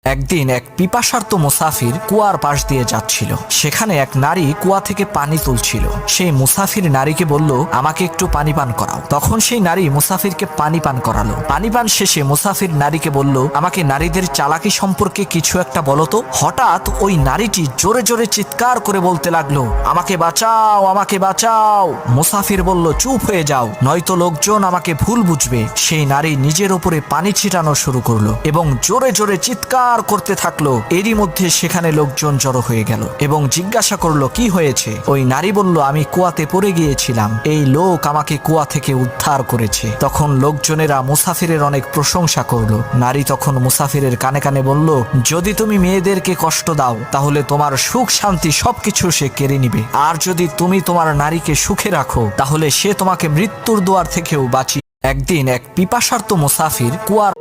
একদিন এক পিপাসার্ত মুসাফির কুয়ার পাশ দিয়ে যাচ্ছিল। সেখানে এক নারী কুয়া থেকে পানি তুলছিল। সেই মুসাফির নারীকে বলল, আমাকে একটু পানি পান করাও। তখন সেই নারী মুসাফিরকে পানি পান করালো। পানি পান শেষে মুসাফির নারীকে বলল, আমাকে নারীদের চালাকি সম্পর্কে কিছু একটা বলো তো। হঠাৎ ওই নারীটি জোরে জোরে চিৎকার করে বলতে লাগলো, আমাকে বাঁচাও, আমাকে বাঁচাও। মুসাফির বলল, চুপ হয়ে যাও, নয়তো লোকজন আমাকে ভুল বুঝবে। সেই নারী নিজের উপরে পানি ছিটানো শুরু করলো এবং জোরে জোরে চিৎকার করতে থাকলো। এরই মধ্যে সেখানে লোকজন জড়ো হয়ে গেল এবং জিজ্ঞাসা করলো, কি হয়েছে? ওই নারী বলল, আমি কুয়াতে পড়ে গিয়েছিলাম, এই লোক আমাকে কুয়া থেকে উদ্ধার করেছে। তখন লোকজনেরা মুসাফিরের অনেক প্রশংসা করলো। নারী তখন মুসাফিরের কানে কানে বলল, যদি তুমি মেয়েদেরকে কষ্ট দাও তাহলে তোমার সুখ শান্তি সবকিছু সে কেড়ে নিবে, আর যদি তুমি তোমার নারীকে সুখে রাখো তাহলে সে তোমাকে মৃত্যুর দুয়ার থেকেও বাঁচিয়ে। একদিন এক পিপাসার্ত মুসাফির কুয়ার